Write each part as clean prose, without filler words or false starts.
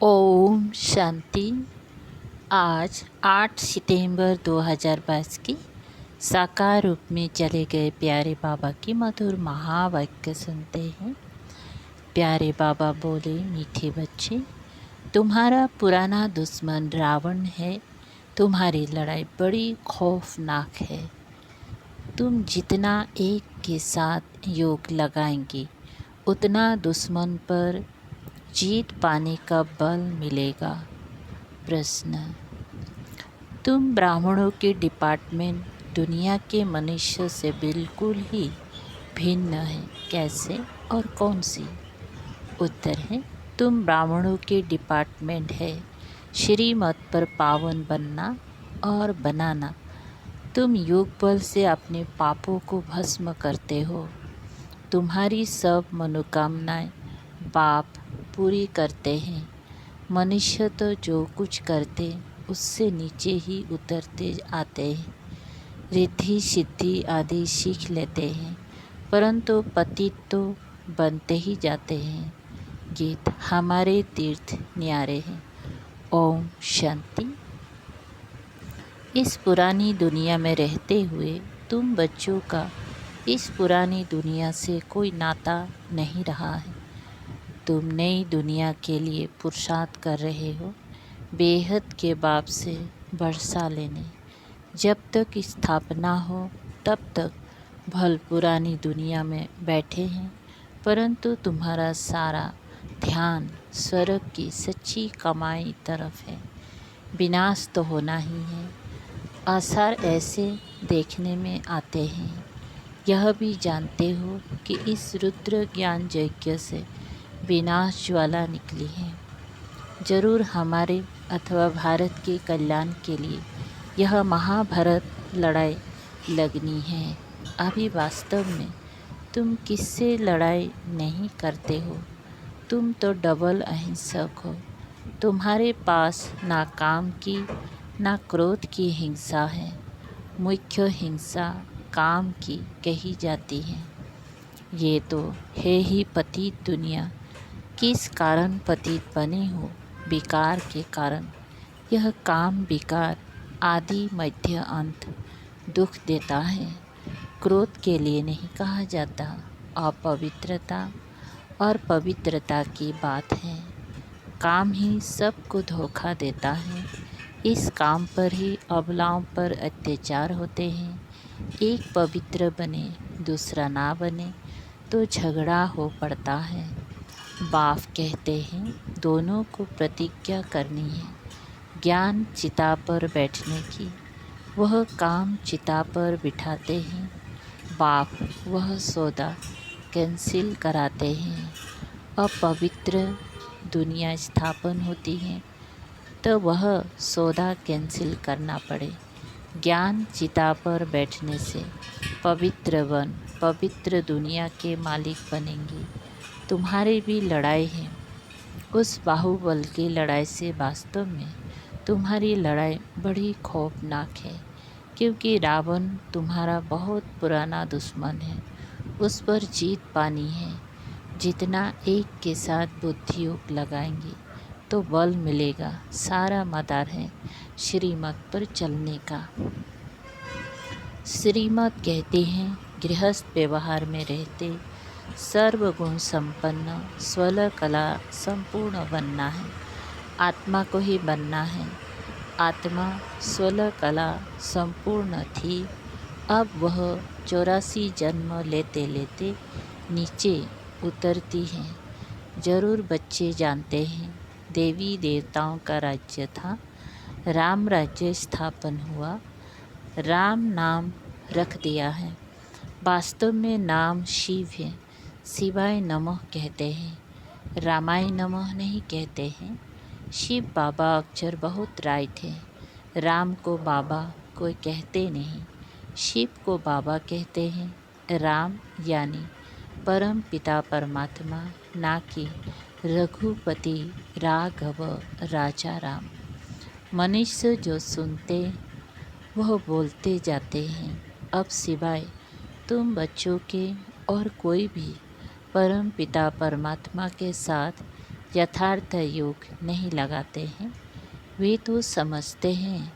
ओम शांति। आज 8 सितंबर 2022 की साकार रूप में चले गए प्यारे बाबा की मधुर महावाक्य सुनते हैं। प्यारे बाबा बोले, मीठे बच्चे, तुम्हारा पुराना दुश्मन रावण है। तुम्हारी लड़ाई बड़ी खौफनाक है। तुम जितना एक के साथ योग लगाएंगे उतना दुश्मन पर जीत पाने का बल मिलेगा। प्रश्न: तुम ब्राह्मणों के डिपार्टमेंट दुनिया के मनुष्य से बिल्कुल ही भिन्न है, कैसे और कौन सी? उत्तर है, तुम ब्राह्मणों के डिपार्टमेंट है श्रीमत पर पावन बनना और बनाना। तुम योग बल से अपने पापों को भस्म करते हो। तुम्हारी सब मनोकामनाएं बाप पूरी करते हैं। मनुष्य तो जो कुछ करते उससे नीचे ही उतरते आते हैं। रिद्धि सिद्धि आदि सीख लेते हैं, परंतु पतित तो बनते ही जाते हैं। गीत हमारे तीर्थ न्यारे हैं। ओम शांति। इस पुरानी दुनिया में रहते हुए तुम बच्चों का इस पुरानी दुनिया से कोई नाता नहीं रहा है। तुम नई दुनिया के लिए पुरुषार्थ कर रहे हो, बेहद के बाप से वर्षा लेने। जब तक स्थापना हो तब तक भल पुरानी दुनिया में बैठे हैं, परंतु तुम्हारा सारा ध्यान स्वर्ग की सच्ची कमाई तरफ है। विनाश तो होना ही है। आसार ऐसे देखने में आते हैं। यह भी जानते हो कि इस रुद्र ज्ञान यज्ञ से विनाश ज्वाला निकली है। जरूर हमारे अथवा भारत के कल्याण के लिए यह महाभारत लड़ाई लगनी है। अभी वास्तव में तुम किससे लड़ाई नहीं करते हो। तुम तो डबल अहिंसक हो। तुम्हारे पास ना काम की ना क्रोध की हिंसा है। मुख्य हिंसा काम की कही जाती है। ये तो है ही पतित दुनिया। किस कारण पतित बने हो? विकार के कारण। यह काम विकार आदि मध्य अंत दुख देता है। क्रोध के लिए नहीं कहा जाता। अपवित्रता और पवित्रता की बात है। काम ही सबको धोखा देता है। इस काम पर ही अबलाओं पर अत्याचार होते हैं। एक पवित्र बने दूसरा ना बने तो झगड़ा हो पड़ता है। बाप कहते हैं दोनों को प्रतिज्ञा करनी है। ज्ञान चिता पर बैठने की, वह काम चिता पर बिठाते हैं। बाप वह सौदा कैंसिल कराते हैं। अपवित्र दुनिया स्थापन होती है तो वह सौदा कैंसिल करना पड़े। ज्ञान चिता पर बैठने से पवित्र दुनिया के मालिक बनेंगे। तुम्हारी भी लड़ाई है। उस बाहुबल की लड़ाई से वास्तव में तुम्हारी लड़ाई बड़ी खौफनाक है, क्योंकि रावण तुम्हारा बहुत पुराना दुश्मन है। उस पर जीत पानी है। जितना एक के साथ बुद्धि योग लगाएंगे तो बल मिलेगा। सारा मदार है श्रीमत पर चलने का। श्रीमत कहते हैं गृहस्थ व्यवहार में रहते सर्वगुण संपन्न स्वल कला संपूर्ण बनना है। आत्मा को ही बनना है। आत्मा स्वल कला संपूर्ण थी। अब वह 84 जन्म लेते लेते नीचे उतरती है। जरूर बच्चे जानते हैं देवी देवताओं का राज्य था। राम राज्य स्थापन हुआ। राम नाम रख दिया है। वास्तव में नाम शिव है। शिवाय नमः कहते हैं, रामाय नमः नहीं कहते हैं। शिव बाबा अक्षर बहुत राइट है। राम को बाबा कोई कहते नहीं, शिव को बाबा कहते हैं। राम यानी परम पिता परमात्मा, ना कि रघुपति राघव राजा राम। मनुष्य जो सुनते वह बोलते जाते हैं। अब सिवाय तुम बच्चों के और कोई भी परम पिता परमात्मा के साथ यथार्थ योग नहीं लगाते हैं। वे तो समझते हैं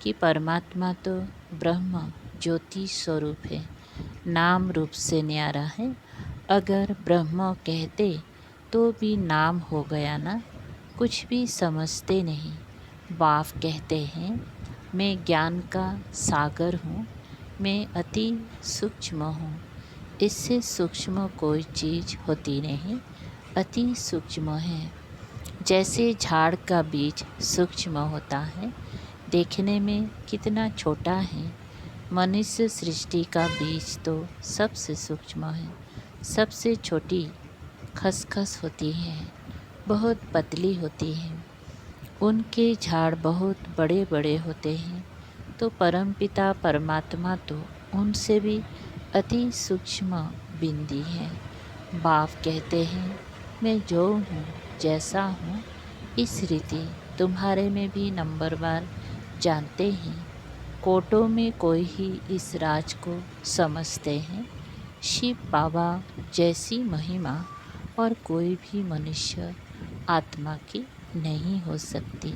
कि परमात्मा तो ब्रह्म ज्योति स्वरूप है, नाम रूप से न्यारा है। अगर ब्रह्म कहते तो भी नाम हो गया ना, कुछ भी समझते नहीं। बाप कहते हैं मैं ज्ञान का सागर हूँ, मैं अति सूक्ष्म हूँ। इससे सूक्ष्म कोई चीज़ होती नहीं, अति सूक्ष्म है। जैसे झाड़ का बीज सूक्ष्म होता है, देखने में कितना छोटा है, मनुष्य सृष्टि का बीज तो सबसे सूक्ष्म है। सबसे छोटी खसखस होती है, बहुत पतली होती है। उनके झाड़ बहुत बड़े बड़े होते हैं, तो परमपिता परमात्मा तो उनसे भी अति सूक्ष्म बिंदी है। बाप कहते हैं मैं जो हूँ जैसा हूँ, इस रीति तुम्हारे में भी नंबरवार जानते हैं। कोटों में कोई ही इस राज को समझते हैं। शिव बाबा जैसी महिमा और कोई भी मनुष्य आत्मा की नहीं हो सकती।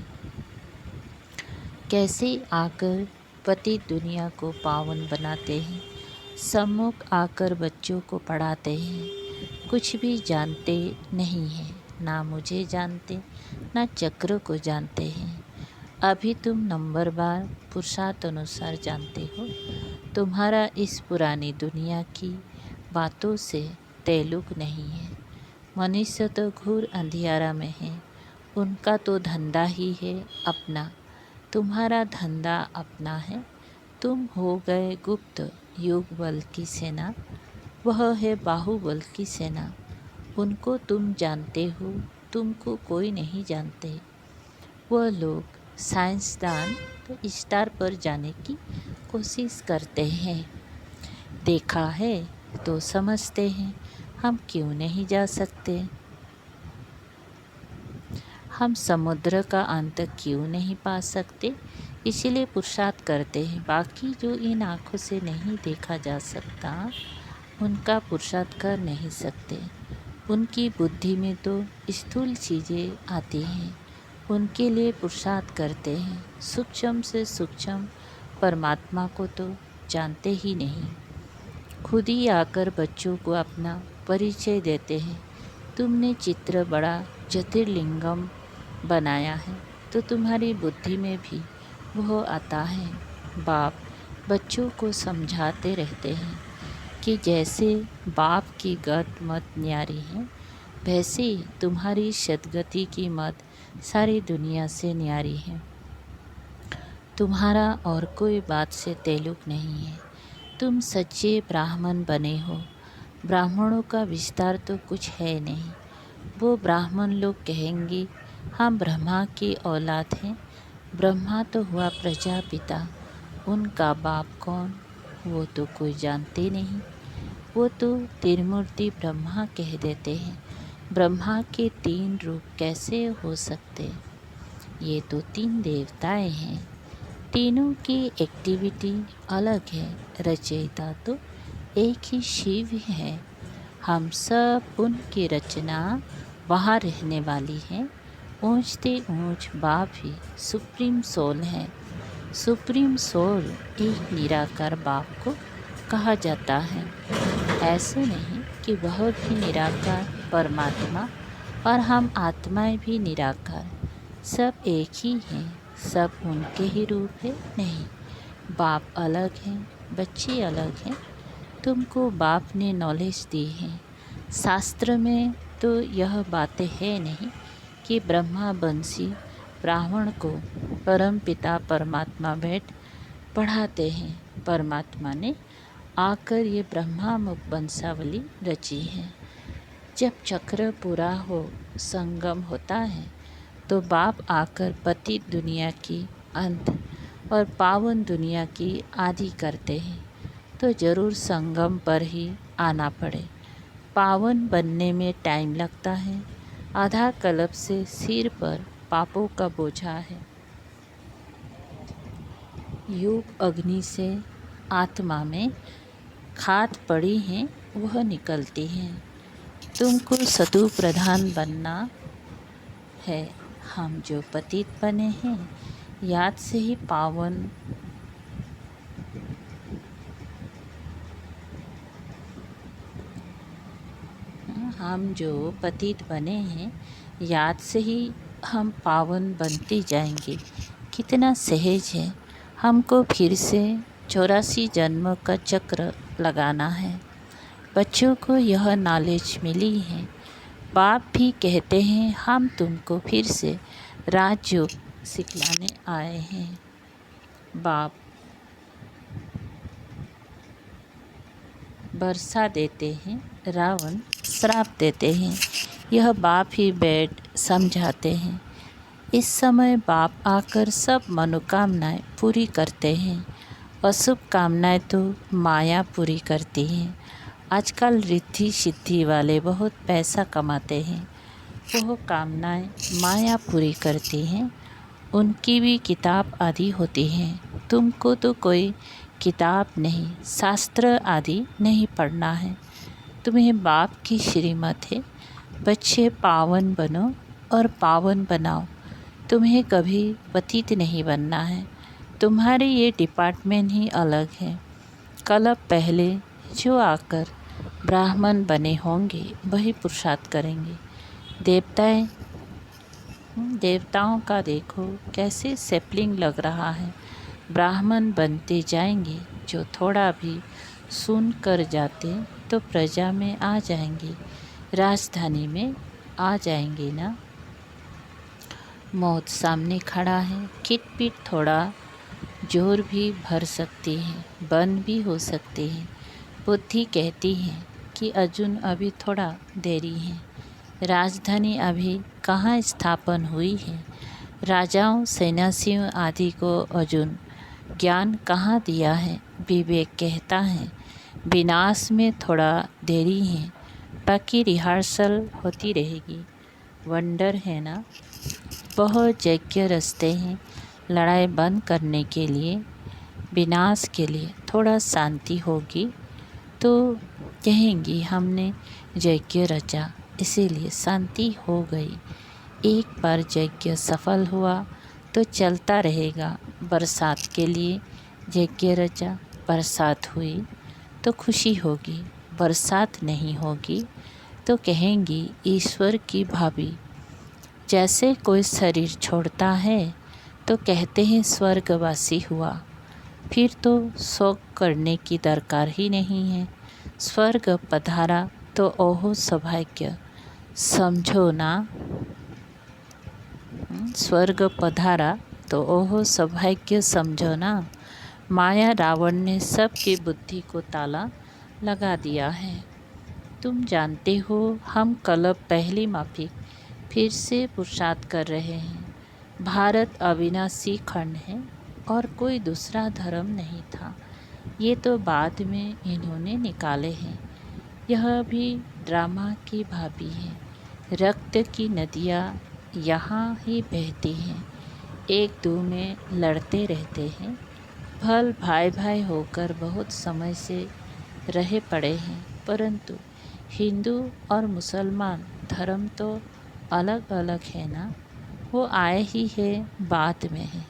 कैसे आकर पति दुनिया को पावन बनाते हैं, सम्मुख आकर बच्चों को पढ़ाते हैं। कुछ भी जानते नहीं हैं, ना मुझे जानते, ना चक्र को जानते हैं। अभी तुम नंबरवार पुरुषार्थ अनुसार जानते हो। तुम्हारा इस पुरानी दुनिया की बातों से ताल्लुक नहीं है। मनुष्य तो घोर अंधियारा में है, उनका तो धंधा ही है अपना। तुम्हारा धंधा अपना है। तुम हो गए गुप्त युग बल की सेना, वह है बाहुबल की सेना। उनको तुम जानते हो, तुमको कोई नहीं जानते। वह लोग साइंसदान तो स्टार पर जाने की कोशिश करते हैं। देखा है तो समझते हैं, हम क्यों नहीं जा सकते। हम समुद्र का अंत क्यों नहीं पा सकते, इसीलिए पुरुषार्थ करते हैं। बाकी जो इन आँखों से नहीं देखा जा सकता, उनका पुरुषार्थ कर नहीं सकते। उनकी बुद्धि में तो स्थूल चीज़ें आती हैं, उनके लिए पुरुषार्थ करते हैं। सूक्ष्म से सूक्ष्म परमात्मा को तो जानते ही नहीं। खुद ही आकर बच्चों को अपना परिचय देते हैं। तुमने चित्र बड़ा ज्योतिर्लिंगम बनाया है, तो तुम्हारी बुद्धि में भी वह आता है। बाप बच्चों को समझाते रहते हैं कि जैसे बाप की गत मत न्यारी है, वैसे ही तुम्हारी सद्गति की मत सारी दुनिया से न्यारी है। तुम्हारा और कोई बात से ताल्लुक नहीं है। तुम सच्चे ब्राह्मण बने हो। ब्राह्मणों का विस्तार तो कुछ है नहीं। वो ब्राह्मण लोग कहेंगे हम ब्रह्मा की औलाद हैं। ब्रह्मा तो हुआ प्रजापिता, उनका बाप कौन, वो तो कोई जानते नहीं। वो तो त्रिमूर्ति ब्रह्मा कह देते हैं। ब्रह्मा के 3 रूप कैसे हो सकते। ये तो 3 देवताएं हैं, तीनों की एक्टिविटी अलग है। रचयिता तो एक ही शिव है। हम सब उनकी रचना वहाँ रहने वाली है। ऊँचते ऊँच बाप ही सुप्रीम सोल है। सुप्रीम सोल एक निराकार बाप को कहा जाता है। ऐसे नहीं कि वह भी निराकार परमात्मा और हम आत्माएं भी निराकार, सब एक ही हैं, सब उनके ही रूप है। नहीं, बाप अलग हैं, बच्चे अलग हैं। तुमको बाप ने नॉलेज दी है। शास्त्र में तो यह बातें है नहीं कि ब्रह्मा बंसी ब्राह्मण को परम पिता परमात्मा बैठ पढ़ाते हैं। परमात्मा ने आकर ये ब्रह्मा मुख वंशावली रची है। जब चक्र पूरा हो, संगम होता है, तो बाप आकर पतित दुनिया की अंत और पावन दुनिया की आदि करते हैं। तो ज़रूर संगम पर ही आना पड़े। पावन बनने में टाइम लगता है। आधा कल्प से सिर पर पापों का बोझा है। योग अग्नि से आत्मा में खाद पड़ी है, वह निकलती है। तुमको सतु प्रधान बनना है हम जो पतित बने हैं, याद से ही पावन हम जो पतित बने हैं, याद से ही हम पावन बनते जाएंगे। कितना सहज है, हमको फिर से 84 जन्म का चक्र लगाना है। बच्चों को यह नॉलेज मिली है। बाप भी कहते हैं हम तुमको फिर से राजयोग सिखलाने आए हैं। बाप वर्षा देते हैं, रावण श्राप देते हैं। यह बाप ही बैठ समझाते हैं। इस समय बाप आकर सब मनोकामनाएं पूरी करते हैं। अशुभ कामनाएं तो माया पूरी करती हैं। आजकल रिद्धि सिद्धि वाले बहुत पैसा कमाते हैं, वह कामनाएं माया पूरी करती हैं। उनकी भी किताब आदि होती हैं। तुमको तो कोई किताब नहीं, शास्त्र आदि नहीं पढ़ना है। तुम्हें बाप की श्रीमत है, बच्चे पावन बनो और पावन बनाओ। तुम्हें कभी पतित नहीं बनना है। तुम्हारे ये डिपार्टमेंट ही अलग है। कल्प पहले जो आकर ब्राह्मण बने होंगे वही पुरुषार्थ करेंगे। देवताओं का देखो कैसे सैपलिंग लग रहा है। ब्राह्मण बनते जाएंगे। जो थोड़ा भी सुन कर जाते तो प्रजा में आ जाएंगे, राजधानी में आ जाएंगे ना। मौत सामने खड़ा है, किटपिट थोड़ा जोर भी भर सकती है, बन भी हो सकती है। बुद्धि कहती है कि अर्जुन अभी थोड़ा देरी है। राजधानी अभी कहाँ स्थापन हुई है। राजाओं सन्यासियों आदि को अर्जुन ज्ञान कहाँ दिया है। विवेक कहता है विनाश में थोड़ा देरी है, बाकी रिहर्सल होती रहेगी। वंडर है ना। बहुत यज्ञ रचते हैं लड़ाई बंद करने के लिए, विनाश के लिए। थोड़ा शांति होगी तो कहेंगी हमने यज्ञ रचा, इसीलिए शांति हो गई। एक बार यज्ञ सफल हुआ तो चलता रहेगा। बरसात के लिए यज्ञ रचा, बरसात हुई तो खुशी होगी। बरसात नहीं होगी तो कहेंगी ईश्वर की भाभी। जैसे कोई शरीर छोड़ता है तो कहते हैं स्वर्गवासी हुआ, फिर तो शोक करने की दरकार ही नहीं है। स्वर्ग पधारा तो ओहो सौभाग्य समझो ना। स्वर्ग पधारा तो ओहो सौभाग्य समझो ना। माया रावण ने सबकी बुद्धि को ताला लगा दिया है। तुम जानते हो हम कल्प पहली माफिक फिर से पुरुषार्थ कर रहे हैं। भारत अविनाशी खंड है और कोई दूसरा धर्म नहीं था। ये तो बाद में इन्होंने निकाले हैं। यह भी ड्रामा की भाभी है। रक्त की नदियाँ यहाँ ही बहती हैं, एक दो में लड़ते रहते हैं। भल भाई भाई होकर बहुत समय से रहे पड़े हैं, परंतु हिंदू और मुसलमान धर्म तो अलग अलग है ना। वो आए ही है बाद में है,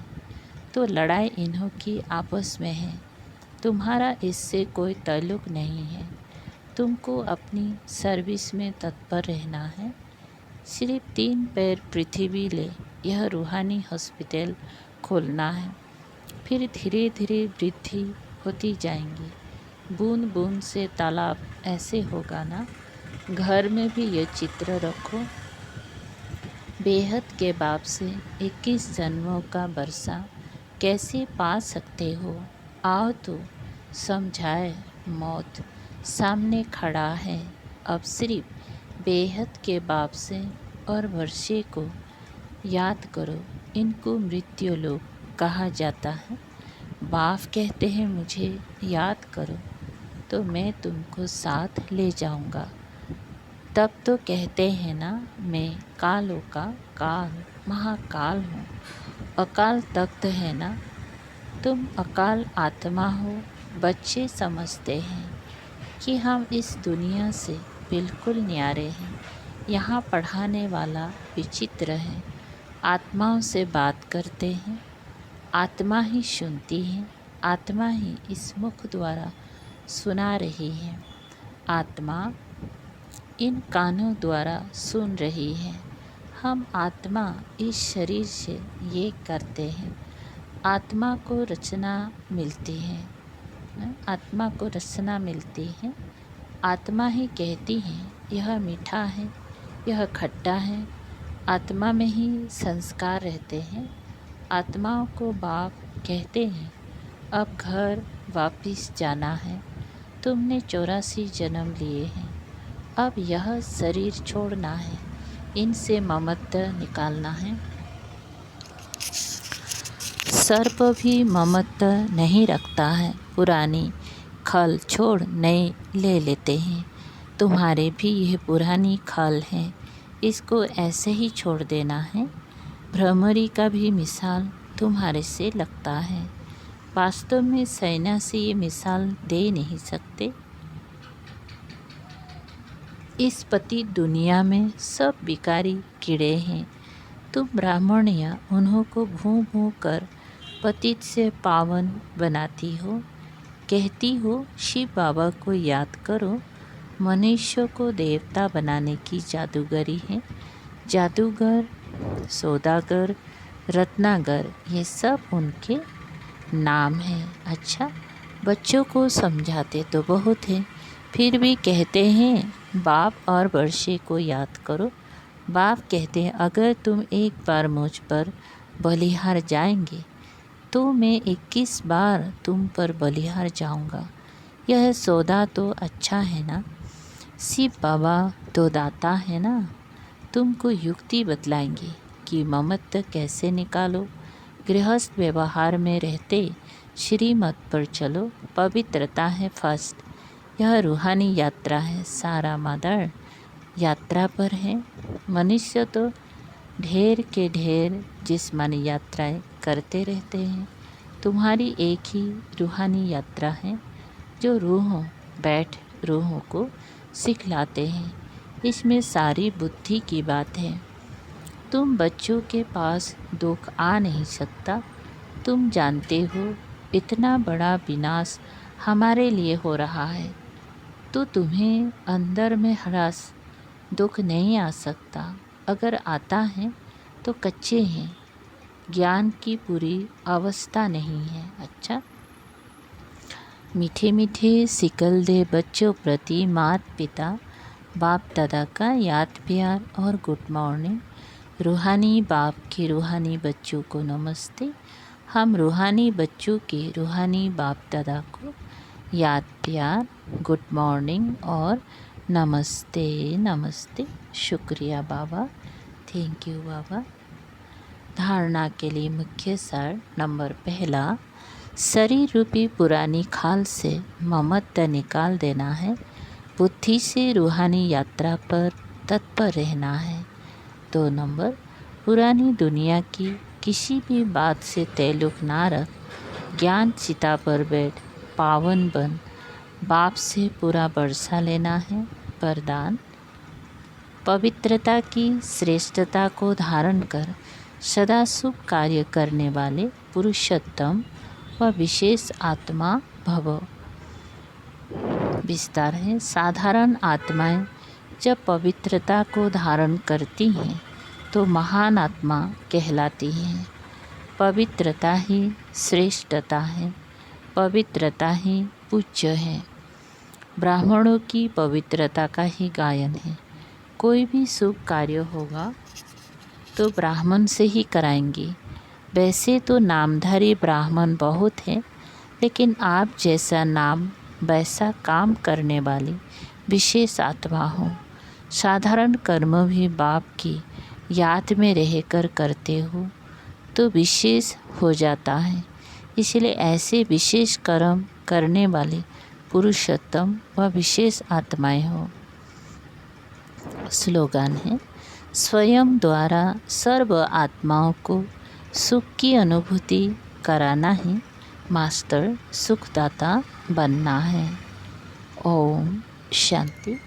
तो लड़ाई इन्हों की आपस में है। तुम्हारा इससे कोई ताल्लुक़ नहीं है। तुमको अपनी सर्विस में तत्पर रहना है। सिर्फ 3 पैर पृथ्वी ले यह रूहानी हॉस्पिटल खोलना है। फिर धीरे धीरे वृद्धि होती जाएंगी। बूंद बूंद से तालाब ऐसे होगा ना। घर में भी ये चित्र रखो। बेहद के बाप से 21 जन्मों का वर्षा कैसे पा सकते हो। आओ तो समझाए। मौत सामने खड़ा है। अब सिर्फ बेहद के बाप से और वर्षे को याद करो। इनको मृत्यु लोक कहा जाता है। बाप कहते हैं मुझे याद करो तो मैं तुमको साथ ले जाऊंगा। तब तो कहते हैं ना मैं कालों का काल महाकाल हूँ। अकाल तख्त है ना। तुम अकाल आत्मा हो। बच्चे समझते हैं कि हम इस दुनिया से बिल्कुल न्यारे हैं। यहाँ पढ़ाने वाला विचित्र है। आत्माओं से बात करते हैं, आत्मा ही सुनती है, आत्मा ही इस मुख द्वारा सुना रही है। आत्मा इन कानों द्वारा सुन रही है। हम आत्मा इस शरीर से ये करते हैं। आत्मा को रचना मिलती है, आत्मा को रचना मिलती है। आत्मा ही कहती है यह मीठा है, यह खट्टा है। आत्मा में ही संस्कार रहते हैं। आत्माओं को बाप कहते हैं अब घर वापिस जाना है। तुमने 84 जन्म लिए हैं, अब यह शरीर छोड़ना है, इनसे ममत्व निकालना है। सर्प भी ममत्व नहीं रखता है, पुरानी खल छोड़ नए ले लेते हैं। तुम्हारे भी यह पुरानी खल है, इसको ऐसे ही छोड़ देना है। भ्रमरी का भी मिसाल तुम्हारे से लगता है। वास्तव में सन्यासी ये मिसाल दे नहीं सकते। इस पति दुनिया में सब बिकारी कीड़े हैं। तुम ब्राह्मण या उन्हों को भूं भूं कर पतित से पावन बनाती हो। कहती हो शिव बाबा को याद करो। मनुष्य को देवता बनाने की जादूगरी है। जादूगर, सौदागर, रत्नागर ये सब उनके नाम हैं। अच्छा, बच्चों को समझाते तो बहुत हैं, फिर भी कहते हैं बाप और वर्षे को याद करो। बाप कहते हैं अगर तुम एक बार मुझ पर बलिहार जाएंगे तो मैं 21 बार तुम पर बलिहार जाऊंगा। यह सौदा तो अच्छा है ना। शिव बाबा तो दाता है ना। तुमको युक्ति बतलाएंगे कि ममत्व कैसे निकालो। गृहस्थ व्यवहार में रहते श्रीमत पर चलो। पवित्रता है फर्स्ट। यह रूहानी यात्रा है। सारा मदर यात्रा पर है। मनुष्य तो ढेर के ढेर जिस्मानी यात्राएं करते रहते हैं। तुम्हारी एक ही रूहानी यात्रा है जो रूहों बैठ रूहों को सिखलाते हैं। इसमें सारी बुद्धि की बात है। तुम बच्चों के पास दुख आ नहीं सकता। तुम जानते हो इतना बड़ा विनाश हमारे लिए हो रहा है, तो तुम्हें अंदर में हरास दुख नहीं आ सकता। अगर आता है तो कच्चे हैं, ज्ञान की पूरी अवस्था नहीं है। अच्छा, मीठे मीठे सिकल दे बच्चों प्रति माता पिता बाप दादा का याद प्यार और गुड मॉर्निंग। रूहानी बाप के रूहानी बच्चों को नमस्ते। हम रूहानी बच्चों के रूहानी बाप दादा को याद प्यार, गुड मॉर्निंग और नमस्ते नमस्ते। शुक्रिया बाबा, थैंक यू बाबा। धारणा के लिए मुख्य सार नंबर पहला, शरीर रूपी पुरानी खाल से ममत्व निकाल देना है। बुद्धि से रूहानी यात्रा पर तत्पर रहना है। 2 नंबर, पुरानी दुनिया की किसी भी बात से ताल्लुक़ ना रख। ज्ञान चिता पर बैठ पावन बन। बाप से पूरा बरसा लेना है। वरदान, पवित्रता की श्रेष्ठता को धारण कर सदा शुभ कार्य करने वाले पुरुषोत्तम व विशेष आत्मा भव। विस्तार है। साधारण आत्माएं जब पवित्रता को धारण करती हैं तो महान आत्मा कहलाती हैं। पवित्रता ही श्रेष्ठता है, पवित्रता ही पूज्य है। ब्राह्मणों की पवित्रता का ही गायन है। कोई भी शुभ कार्य होगा तो ब्राह्मण से ही कराएंगे। वैसे तो नामधारी ब्राह्मण बहुत हैं, लेकिन आप जैसा नाम वैसा काम करने वाली विशेष आत्मा हो। साधारण कर्म भी बाप की याद में रहकर करते हो तो विशेष हो जाता है। इसलिए ऐसे विशेष कर्म करने वाले पुरुषोत्तम व विशेष आत्माएं हो। स्लोगन है, स्वयं द्वारा सर्व आत्माओं को सुख की अनुभूति कराना ही मास्टर सुखदाता बनना है। ओम शांति।